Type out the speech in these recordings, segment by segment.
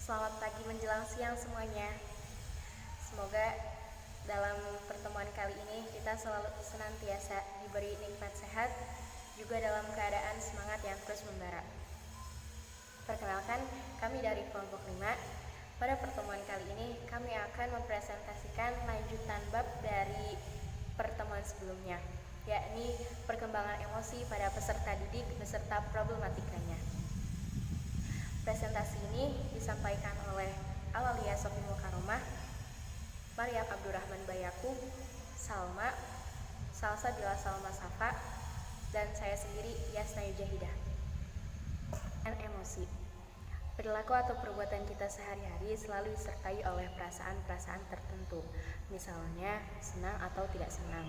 Selamat pagi menjelang siang semuanya. Semoga dalam pertemuan kali ini kita selalu senantiasa diberi nikmat sehat, juga dalam keadaan semangat yang terus membara. Perkenalkan, kami dari kelompok 5. Pada pertemuan kali ini kami akan mempresentasikan lanjutan bab dari pertemuan sebelumnya, yakni perkembangan emosi pada peserta didik beserta problematikanya. Presentasi ini disampaikan oleh Alalia Sofi Mukaromah, Maryam Abdurrahman Bayaku, Salma, Salsabila Salma Safa, dan saya sendiri Yasna Yujahidah. Emosi. Perilaku atau perbuatan kita sehari-hari selalu disertai oleh perasaan-perasaan tertentu, misalnya senang atau tidak senang.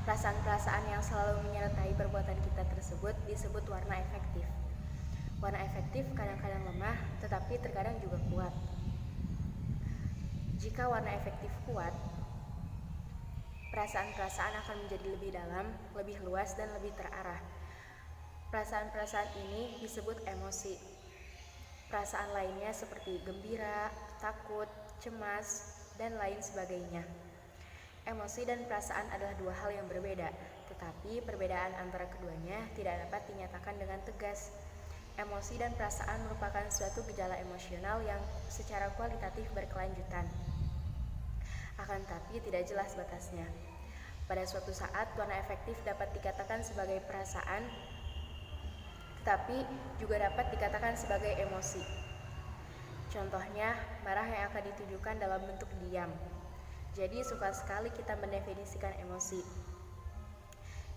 Perasaan-perasaan yang selalu menyertai perbuatan kita tersebut disebut warna efektif. Warna efektif kadang-kadang lemah, tetapi terkadang juga kuat. Jika warna efektif kuat, perasaan-perasaan akan menjadi lebih dalam, lebih luas, dan lebih terarah. Perasaan-perasaan ini disebut emosi. Perasaan lainnya seperti gembira, takut, cemas, dan lain sebagainya. Emosi dan perasaan adalah dua hal yang berbeda, tetapi perbedaan antara keduanya tidak dapat dinyatakan dengan tegas. Emosi dan perasaan merupakan suatu gejala emosional yang secara kualitatif berkelanjutan, akan tetapi tidak jelas batasnya. Pada suatu saat, warna efektif dapat dikatakan sebagai perasaan, tetapi juga dapat dikatakan sebagai emosi. Contohnya, marah yang akan ditujukan dalam bentuk diam. Jadi, suka sekali kita mendefinisikan emosi.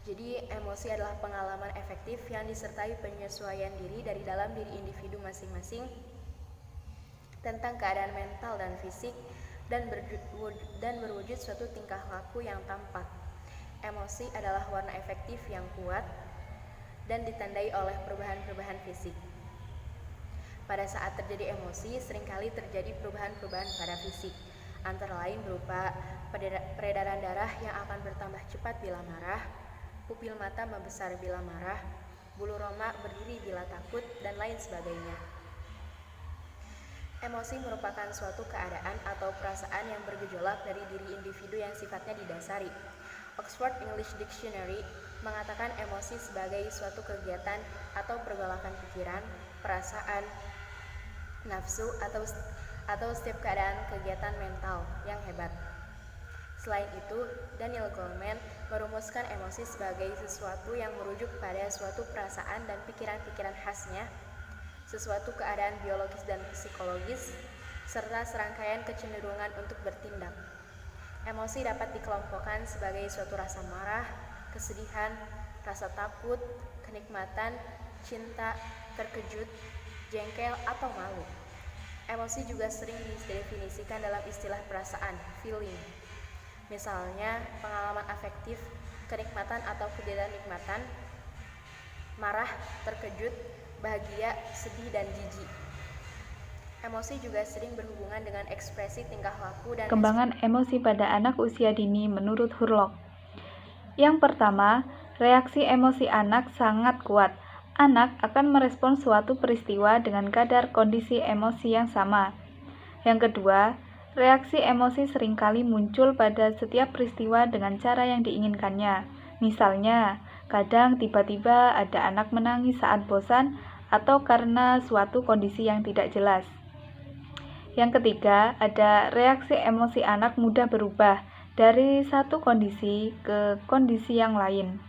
Jadi, emosi adalah pengalaman efektif yang disertai penyesuaian diri dari dalam diri individu masing-masing tentang keadaan mental dan fisik dan berwujud suatu tingkah laku yang tampak. Emosi adalah warna efektif yang kuat dan ditandai oleh perubahan-perubahan fisik. Pada saat terjadi emosi, seringkali terjadi perubahan-perubahan pada fisik, antara lain berupa peredaran darah yang akan bertambah cepat bila marah, pupil mata membesar bila marah, bulu roma berdiri bila takut, dan lain sebagainya. Emosi merupakan suatu keadaan atau perasaan yang bergejolak dari diri individu yang sifatnya didasari. Oxford English Dictionary mengatakan emosi sebagai suatu kegiatan atau pergolakan pikiran, perasaan, nafsu, atau setiap keadaan kegiatan mental yang hebat. Selain itu, Daniel Goleman merumuskan emosi sebagai sesuatu yang merujuk pada suatu perasaan dan pikiran-pikiran khasnya, sesuatu keadaan biologis dan psikologis, serta serangkaian kecenderungan untuk bertindak. Emosi dapat dikelompokkan sebagai suatu rasa marah, kesedihan, rasa takut, kenikmatan, cinta, terkejut, jengkel, atau malu. Emosi juga sering didefinisikan dalam istilah perasaan, feeling. Misalnya, pengalaman afektif, kenikmatan atau ketidaknikmatan, marah, terkejut, bahagia, sedih, dan jijik. Emosi juga sering berhubungan dengan ekspresi tingkah laku dan perkembangan emosi pada anak usia dini menurut Hurlock. Yang pertama, reaksi emosi anak sangat kuat. Anak akan merespon suatu peristiwa dengan kadar kondisi emosi yang sama. Yang kedua, reaksi emosi seringkali muncul pada setiap peristiwa dengan cara yang diinginkannya. Misalnya, kadang tiba-tiba ada anak menangis saat bosan atau karena suatu kondisi yang tidak jelas. Yang ketiga, ada reaksi emosi anak mudah berubah dari satu kondisi ke kondisi yang lain.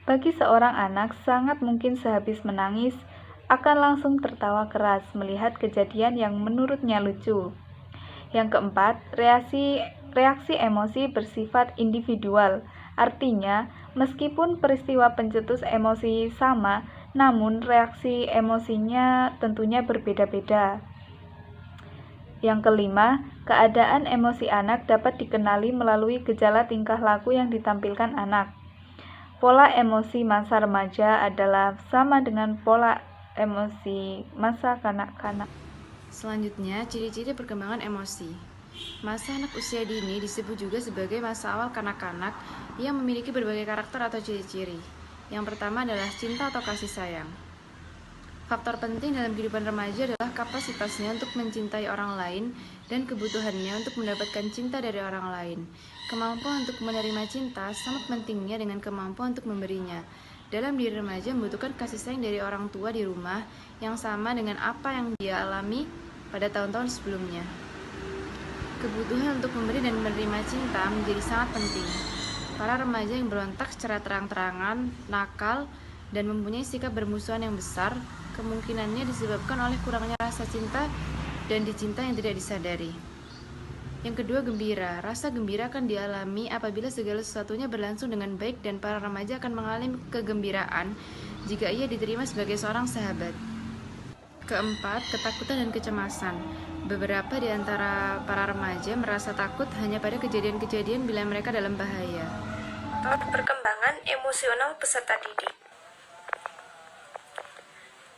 Bagi seorang anak, sangat mungkin sehabis menangis akan langsung tertawa keras melihat kejadian yang menurutnya lucu. Yang keempat, reaksi emosi bersifat individual. Artinya, meskipun peristiwa pencetus emosi sama, namun reaksi emosinya tentunya berbeda-beda. Yang kelima, keadaan emosi anak dapat dikenali melalui gejala tingkah laku yang ditampilkan anak. Pola emosi masa remaja adalah sama dengan pola emosi masa kanak-kanak. Selanjutnya, ciri-ciri perkembangan emosi. Masa anak usia dini disebut juga sebagai masa awal kanak-kanak yang memiliki berbagai karakter atau ciri-ciri. Yang pertama adalah cinta atau kasih sayang. Faktor penting dalam kehidupan remaja adalah kapasitasnya untuk mencintai orang lain dan kebutuhannya untuk mendapatkan cinta dari orang lain. Kemampuan untuk menerima cinta sama pentingnya dengan kemampuan untuk memberinya. Dalam diri remaja membutuhkan kasih sayang dari orang tua di rumah yang sama dengan apa yang dia alami pada tahun-tahun sebelumnya. Kebutuhan untuk memberi dan menerima cinta menjadi sangat penting. Para remaja yang berontak secara terang-terangan, nakal, dan mempunyai sikap bermusuhan yang besar, kemungkinannya disebabkan oleh kurangnya rasa cinta dan dicinta yang tidak disadari. Yang kedua, gembira. Rasa gembira akan dialami apabila segala sesuatunya berlangsung dengan baik dan para remaja akan mengalami kegembiraan jika ia diterima sebagai seorang sahabat. Keempat, ketakutan dan kecemasan. Beberapa di antara para remaja merasa takut hanya pada kejadian-kejadian bila mereka dalam bahaya. Perkembangan emosional peserta didik.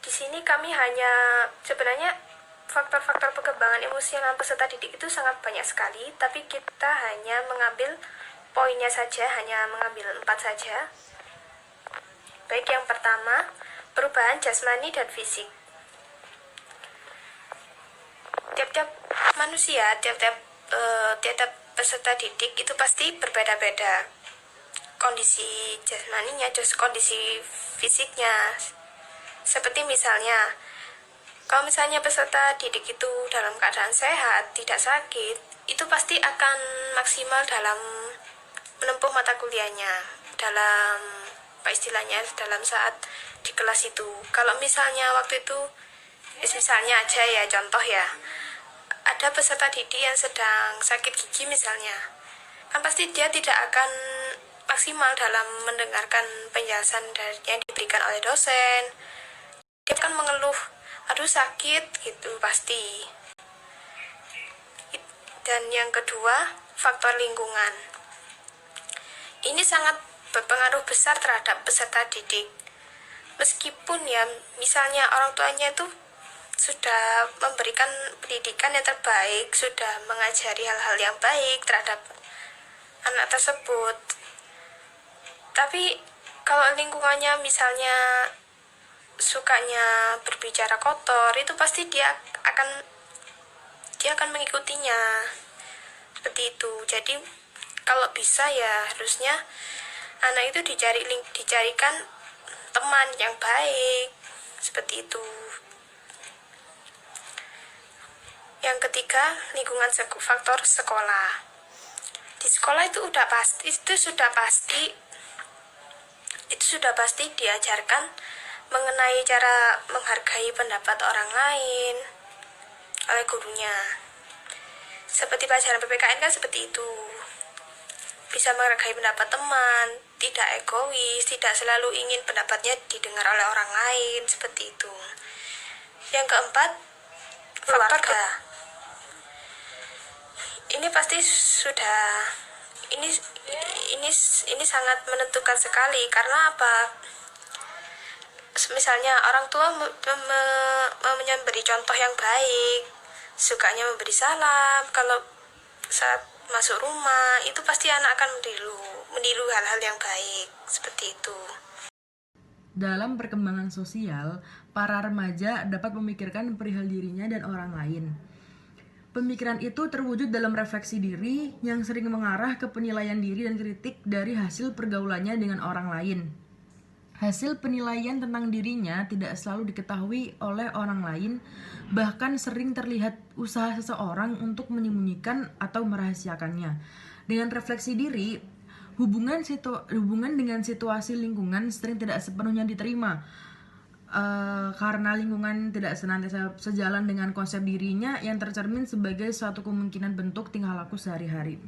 Di sini kami sebenarnya faktor-faktor perkembangan emosional peserta didik itu sangat banyak sekali, tapi kita hanya mengambil poinnya saja, hanya mengambil 4 saja. Baik, yang pertama, perubahan jasmani dan fisik. Tiap-tiap manusia, tiap-tiap peserta didik itu pasti berbeda-beda kondisi jasmaninya, kondisi fisiknya. Seperti misalnya, kalau misalnya peserta didik itu dalam keadaan sehat, tidak sakit, itu pasti akan maksimal dalam menempuh mata kuliahnya, dalam dalam saat di kelas itu. Kalau misalnya waktu itu, misalnya aja ya, contoh ya, ada peserta didik yang sedang sakit gigi misalnya, kan pasti dia tidak akan maksimal dalam mendengarkan penjelasan yang diberikan oleh dosen. Dia akan mengeluh, aduh sakit gitu pasti. Dan yang kedua, faktor lingkungan. Ini sangat berpengaruh besar terhadap peserta didik. Meskipun ya misalnya orang tuanya itu sudah memberikan pendidikan yang terbaik, sudah mengajari hal-hal yang baik terhadap anak tersebut, tapi kalau lingkungannya misalnya sukanya berbicara kotor, itu pasti dia akan mengikutinya seperti itu. Jadi kalau bisa ya harusnya anak itu dicarikan teman yang baik seperti itu. Yang ketiga, lingkungan faktor sekolah. Di sekolah itu sudah pasti diajarkan mengenai cara menghargai pendapat orang lain oleh gurunya. Seperti pelajaran PPKN kan seperti itu. Bisa menghargai pendapat teman, tidak egois, tidak selalu ingin pendapatnya didengar oleh orang lain, seperti itu. Yang keempat, keluarga. Ini pasti ini sangat menentukan sekali. Karena apa? Misalnya orang tua memberi contoh yang baik, sukanya memberi salam kalau saat masuk rumah, itu pasti anak akan meniru hal-hal yang baik seperti itu. Dalam perkembangan sosial, para remaja dapat memikirkan perihal dirinya dan orang lain. Pemikiran itu terwujud dalam refleksi diri yang sering mengarah ke penilaian diri dan kritik dari hasil pergaulannya dengan orang lain. Hasil penilaian tentang dirinya tidak selalu diketahui oleh orang lain, bahkan sering terlihat usaha seseorang untuk menyembunyikan atau merahasiakannya. Dengan refleksi diri, hubungan dengan situasi lingkungan sering tidak sepenuhnya diterima, karena lingkungan tidak senantiasa sejalan dengan konsep dirinya yang tercermin sebagai suatu kemungkinan bentuk tingkah laku sehari-hari.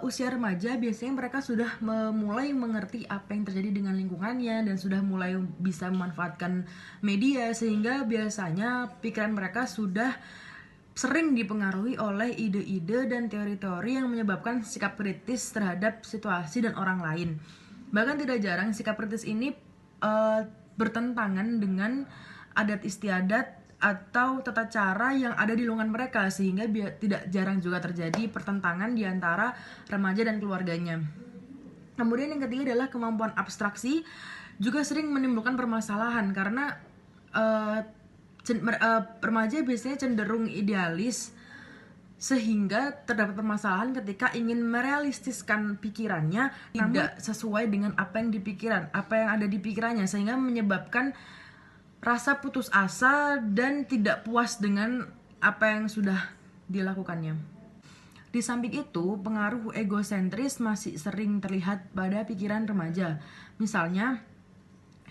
Usia remaja biasanya mereka sudah mulai mengerti apa yang terjadi dengan lingkungannya dan sudah mulai bisa memanfaatkan media, sehingga biasanya pikiran mereka sudah sering dipengaruhi oleh ide-ide dan teori-teori yang menyebabkan sikap kritis terhadap situasi dan orang lain. Bahkan tidak jarang sikap kritis ini bertentangan dengan adat istiadat atau tata cara yang ada di lingkungan mereka, sehingga tidak jarang juga terjadi pertentangan di antara remaja dan keluarganya. Kemudian yang ketiga adalah kemampuan abstraksi, juga sering menimbulkan permasalahan karena remaja biasanya cenderung idealis, sehingga terdapat permasalahan ketika ingin merealistiskan pikirannya tidak sesuai dengan apa yang ada di pikirannya, sehingga menyebabkan rasa putus asa dan tidak puas dengan apa yang sudah dilakukannya. Di samping itu, pengaruh egosentris masih sering terlihat pada pikiran remaja. Misalnya,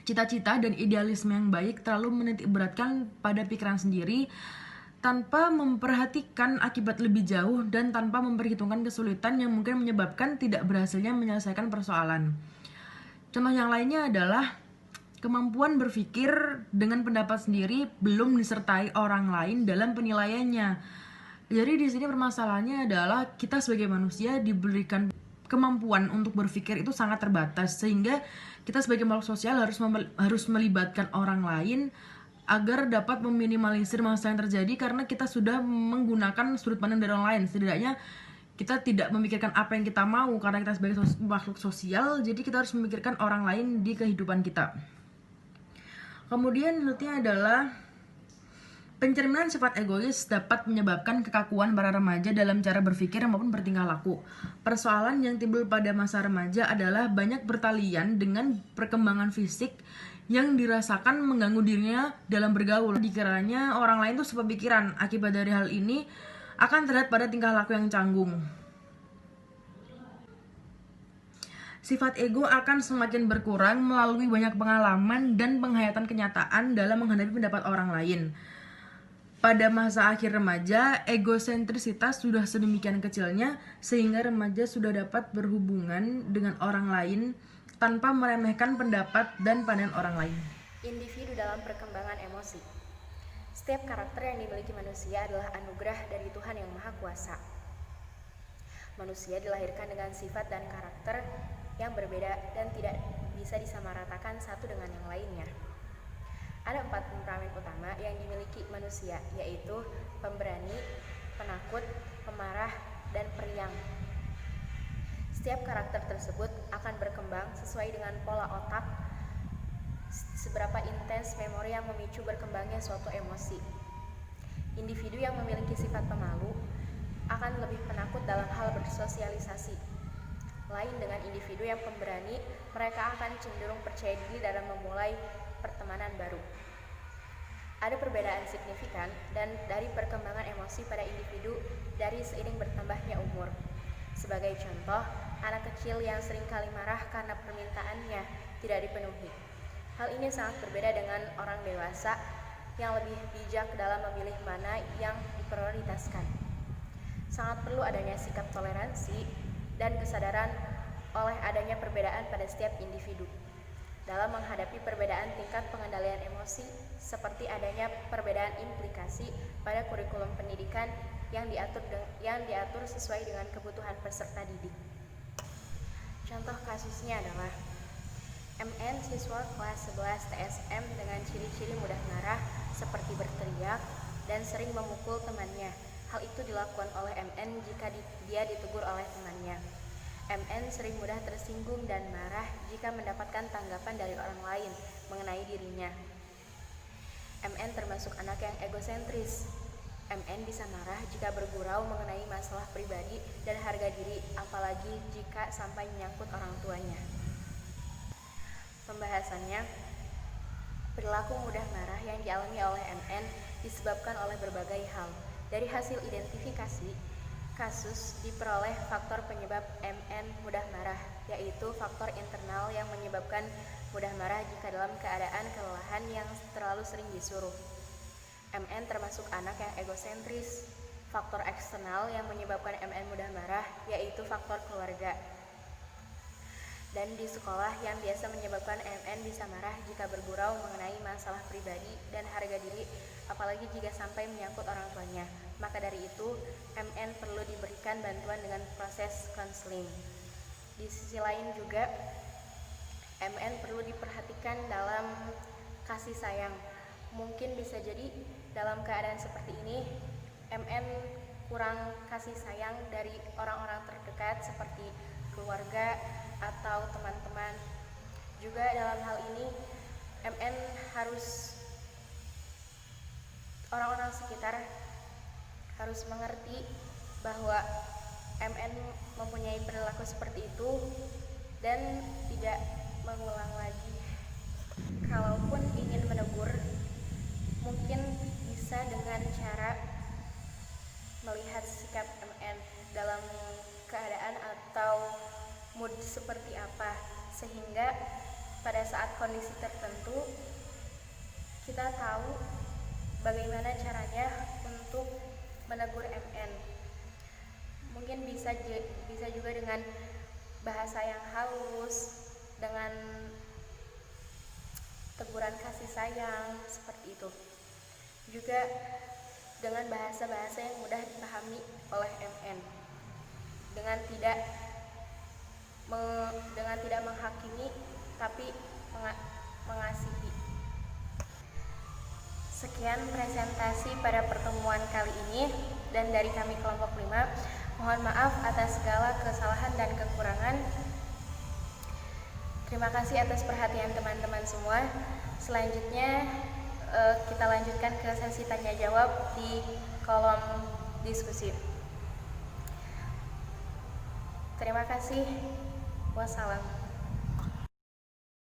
cita-cita dan idealisme yang baik terlalu menitikberatkan pada pikiran sendiri tanpa memperhatikan akibat lebih jauh dan tanpa memperhitungkan kesulitan yang mungkin menyebabkan tidak berhasilnya menyelesaikan persoalan. Contoh yang lainnya adalah kemampuan berpikir dengan pendapat sendiri belum disertai orang lain dalam penilaiannya. Jadi di sini permasalahannya adalah kita sebagai manusia diberikan kemampuan untuk berpikir itu sangat terbatas, sehingga kita sebagai makhluk sosial harus melibatkan orang lain agar dapat meminimalisir masalah yang terjadi, karena kita sudah menggunakan sudut pandang dari orang lain. Setidaknya kita tidak memikirkan apa yang kita mau karena kita sebagai makhluk sosial, jadi kita harus memikirkan orang lain di kehidupan kita. Kemudian selanjutnya adalah pencerminan sifat egois dapat menyebabkan kekakuan para remaja dalam cara berpikir maupun bertingkah laku. Persoalan yang timbul pada masa remaja adalah banyak pertalian dengan perkembangan fisik yang dirasakan mengganggu dirinya dalam bergaul. Dikiranya orang lain tuh sepemikiran. Akibat dari hal ini akan terlihat pada tingkah laku yang canggung. Sifat ego akan semakin berkurang melalui banyak pengalaman dan penghayatan kenyataan dalam menghadapi pendapat orang lain. Pada masa akhir remaja, egosentrisitas sudah sedemikian kecilnya sehingga remaja sudah dapat berhubungan dengan orang lain tanpa meremehkan pendapat dan pandangan orang lain. Individu dalam perkembangan emosi. Setiap karakter yang dimiliki manusia adalah anugerah dari Tuhan Yang Maha Kuasa. Manusia dilahirkan dengan sifat dan karakter yang berbeda dan tidak bisa disamaratakan satu dengan yang lainnya. Ada 4 temperamen utama yang dimiliki manusia, yaitu pemberani, penakut, pemarah, dan periang. Setiap karakter tersebut akan berkembang sesuai dengan pola otak, seberapa intens memori yang memicu berkembangnya suatu emosi. Individu yang memiliki sifat pemalu akan lebih penakut dalam hal bersosialisasi. Lain dengan individu yang pemberani, mereka akan cenderung percaya diri dalam memulai pertemanan baru. Ada perbedaan signifikan dan dari perkembangan emosi pada individu dari seiring bertambahnya umur. Sebagai contoh, anak kecil yang seringkali marah karena permintaannya tidak dipenuhi. Hal ini sangat berbeda dengan orang dewasa yang lebih bijak dalam memilih mana yang diprioritaskan. Sangat perlu adanya sikap toleransi dan kesadaran oleh adanya perbedaan pada setiap individu dalam menghadapi perbedaan tingkat pengendalian emosi, seperti adanya perbedaan implikasi pada kurikulum pendidikan yang diatur sesuai dengan kebutuhan peserta didik. Contoh kasusnya adalah MN siswa kelas 11 TSM dengan ciri-ciri mudah marah seperti berteriak dan sering memukul temannya. Hal itu dilakukan oleh MN jika dia ditegur oleh temannya. MN sering mudah tersinggung dan marah jika mendapatkan tanggapan dari orang lain mengenai dirinya. MN termasuk anak yang egosentris. MN bisa marah jika bergurau mengenai masalah pribadi dan harga diri, apalagi jika sampai menyangkut orang tuanya. Pembahasannya, perilaku mudah marah yang dialami oleh MN disebabkan oleh berbagai hal. Dari hasil identifikasi kasus diperoleh faktor penyebab MN mudah marah, yaitu faktor internal yang menyebabkan mudah marah jika dalam keadaan kelelahan yang terlalu sering disuruh. MN termasuk anak yang egosentris. Faktor eksternal yang menyebabkan MN mudah marah, yaitu faktor keluarga. Dan di sekolah yang biasa menyebabkan MN bisa marah jika bergurau mengenai masalah pribadi dan harga diri, apalagi jika sampai menyangkut orang tuanya. Maka dari itu, MN perlu diberikan bantuan dengan proses konseling. Di sisi lain juga, MN perlu diperhatikan dalam kasih sayang. Mungkin bisa jadi dalam keadaan seperti ini, MN kurang kasih sayang dari orang-orang terdekat seperti keluarga atau teman-teman. Juga dalam hal ini, MN harus orang-orang sekitar harus mengerti bahwa MN mempunyai perilaku seperti itu dan tidak mengulang lagi. Kalaupun ingin menegur, mungkin bisa dengan cara melihat sikap MN dalam keadaan atau mood seperti apa, sehingga pada saat kondisi tertentu kita tahu bagaimana caranya untuk menegur MN. Mungkin bisa juga dengan bahasa yang halus, dengan teguran kasih sayang seperti itu. Juga dengan bahasa-bahasa yang mudah dipahami oleh MN. Dengan tidak menghakimi tapi mengasihi. Sekian presentasi pada pertemuan kali ini, dan dari kami kelompok 5, mohon maaf atas segala kesalahan dan kekurangan. Terima kasih atas perhatian teman-teman semua. Selanjutnya kita lanjutkan ke sesi tanya jawab di kolom diskusi. Terima kasih. Wassalam.